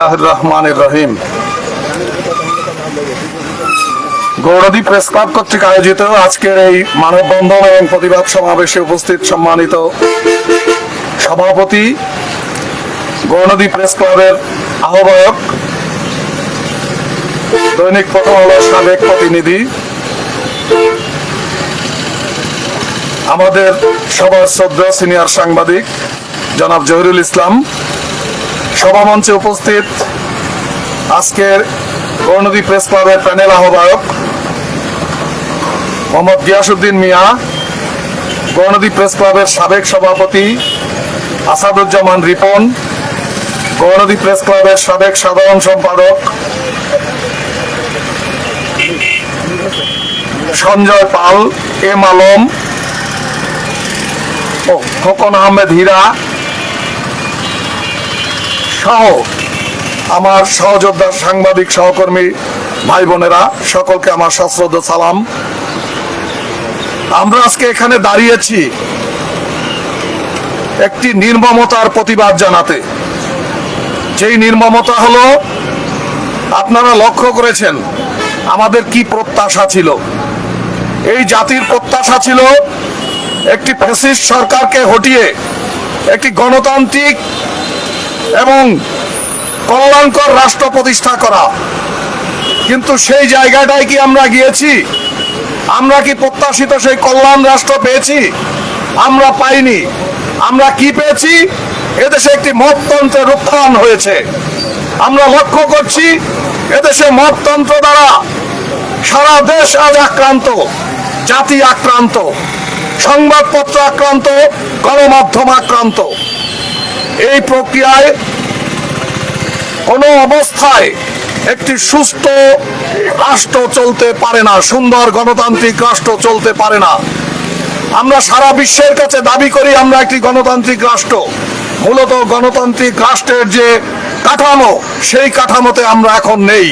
রহিম। গৌরদী press club কর্তৃক আয়োজিত আজকের এই মানববন্ধন এবং প্রতিবাদ সমাবেশে উপস্থিত সম্মানিত সভাপতি, গৌরদী প্রেস ক্লাবের আহ্বায়ক, দৈনিক প্রথম আলোর সাবেক প্রতিনিধি, আমাদের সবার শ্রদ্ধেয় সিনিয়র সাংবাদিক জনাব জহিরুল ইসলাম, সভামঞ্চে উপস্থিত আজকের গৌরনদী প্রেস ক্লাবের প্যানেল আহ্বায়ক মোহাম্মদ গিয়াসউদ্দিন মিয়া, গৌরনদী প্রেস ক্লাবের সাবেক সভাপতি আসাদুজ্জামান রিপন, গৌরনদী প্রেস ক্লাবের সাবেক সাধারণ সম্পাদক সঞ্জয় পাল, এম আলম, খোকন আহমেদ হীরা সহ আমার সহযোদ্ধা সাংবাদিক সহকর্মী ভাই বোনেরা, সকলকে আমার সশ্রদ্ধ সালাম। আমরা আজকে এখানে দাঁড়িয়েছি একটি নির্মমতার প্রতিবাদ জানাতে। যেই নির্মমতা হলো, আপনারা লক্ষ্য করেছেন আমাদের কি প্রত্যাশা ছিল। এই জাতির প্রত্যাশা ছিল একটি ফ্যাসিস্ট সরকারকে হটিয়ে একটি গণতান্ত্রিক এবং কল্যাণকর রাষ্ট্র প্রতিষ্ঠা করা। কিন্তু সেই জায়গাটায় কি আমরা গিয়েছি? আমরা কি প্রত্যাশিত সেই কল্যাণ রাষ্ট্র পেয়েছি? আমরা পাইনি। আমরা কি পেয়েছি? এদেশে একটি মততন্ত্রের উত্থান হয়েছে। আমরা লক্ষ্য করছি এদেশে মততন্ত্র দ্বারা সারা দেশ আজ আক্রান্ত, জাতি আক্রান্ত, সংবাদপত্র আক্রান্ত, গণমাধ্যম আক্রান্ত। এই প্রক্রিয়ায় কোনো অবস্থায় একটি সুস্থ রাষ্ট্র চলতে পারে না, সুন্দর গণতান্ত্রিক রাষ্ট্র চলতে পারে না। আমরা সারা বিশ্বের কাছে দাবি করি আমরা একটি গণতান্ত্রিক রাষ্ট্র। মূলত গণতান্ত্রিক রাষ্ট্রের যে কাঠামো, সেই কাঠামোতে আমরা এখন নেই।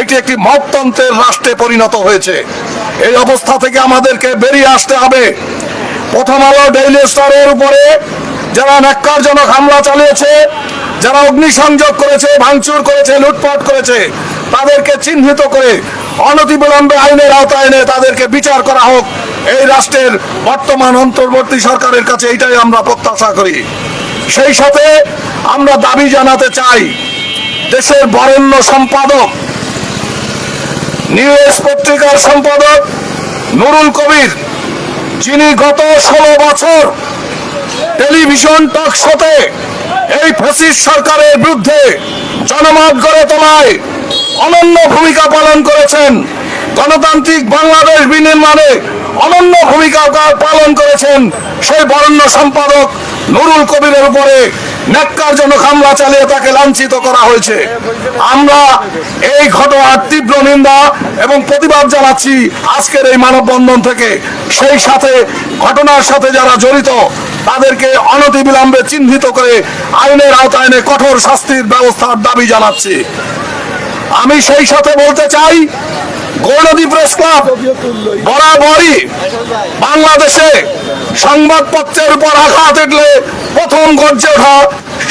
এটি একটি মততন্ত্রের রাষ্ট্রে পরিণত হয়েছে। এই অবস্থা থেকে আমাদেরকে বেরিয়ে আসতে হবে। প্রথম আলো, ডেইলি স্টারের উপরে যারা ন্যাক্কারজনক হামলা চালিয়েছে, যারা অগ্নিসংযোগ করেছে, ভাঙচুর করেছে, লুটপাট করেছে, তাদেরকে চিহ্নিত করে অনতিবিলম্বে আইনের আওতায় এনে তাদেরকে বিচার করা হোক। এই রাষ্ট্রের বর্তমান অন্তর্বর্তী সরকারের কাছে এইটাই আমরা প্রত্যাশা করি। সেই সাথে আমরা দাবি জানাতে চাই, দেশের বরেণ্য সম্পাদক, নিউজ পত্রিকার সম্পাদক নুরুল কবির, যিনি গত 16 বছর টেলিভিশন টক শোতে এই ফ্যাসিস্ট সরকারের বিরুদ্ধে জনমত গড়ে তোলায় অনন্য ভূমিকা পালন করেছেন, গণতান্ত্রিক বাংলাদেশ বিনির্মাণে অনন্য ভূমিকা পালন করেছেন, সেই বরেণ্য সম্পাদক নুরুল কবিরের উপরে ন্যাক্কারজনক হামলা চালিয়ে তাকে লাঞ্ছিত করা হয়েছে। আমরা এই ঘটনার তীব্র নিন্দা এবং প্রতিবাদ জানাচ্ছি আজকের এই মানববন্ধন থেকে। সেই সাথে ঘটনার সাথে যারা জড়িত তাদেরকে অনতিবিলম্বে চিহ্নিত করে আইনের আওতায় এনে কঠোর শাস্তির ব্যবস্থার দাবি জানাচ্ছি। আমি সেই সাথে বলতে চাই, গৌরনদী প্রেস ক্লাব বরাবরই বাংলাদেশে সংবাদপত্রের উপর আঘাত এলে প্রথম গর্জে ওঠা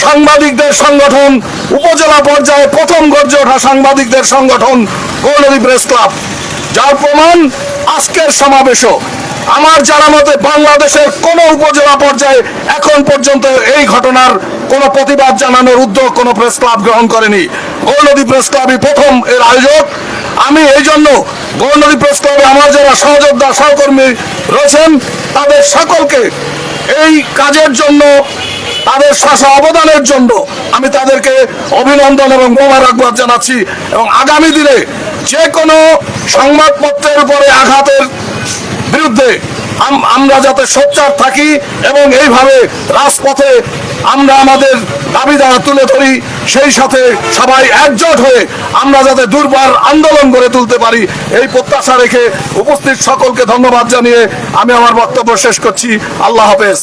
সাংবাদিকদের সংগঠন, উপজেলা পর্যায়ে প্রথম গর্জে ওঠা সাংবাদিকদের সংগঠন গৌরনদী প্রেস ক্লাব। যার প্রমাণ আজকের সমাবেশও। আমার জানা মতে বাংলাদেশের কোন উপজেলা পর্যায়ে এখন পর্যন্ত এই ঘটনার কোন প্রতিবাদ জানানোর উদ্যোগ কোন প্রেস ক্লাব গ্রহণ করেনি। গৌরনদী প্রেস ক্লাবই প্রথম এর আয়োজক। আমি এই জন্য গৌরনদী প্রেস ক্লাবে আমার যারা সহযোদ্ধা সহকর্মী রয়েছেন তাদের সকলকে এই কাজের জন্য, তাদের শাসা অবদানের জন্য আমি তাদেরকে অভিনন্দন এবং মোবারকবাদ জানাচ্ছি। এবং আগামী দিনে যে কোনো সংবাদপত্রের উপরে আঘাতের বিরুদ্ধে আমরা যাতে সোচ্চার থাকি এবং এইভাবে রাজপথে আমরা আমাদের দাবি দ্বারা তুলে ধরি, সেই সাথে সবাই একজোট হয়ে আমরা যাতে দুর্বার আন্দোলন গড়ে তুলতে পারি, এই প্রত্যাশা রেখে উপস্থিত সকলকে ধন্যবাদ জানিয়ে আমি আমার বক্তব্য শেষ করছি। আল্লাহ হাফেজ।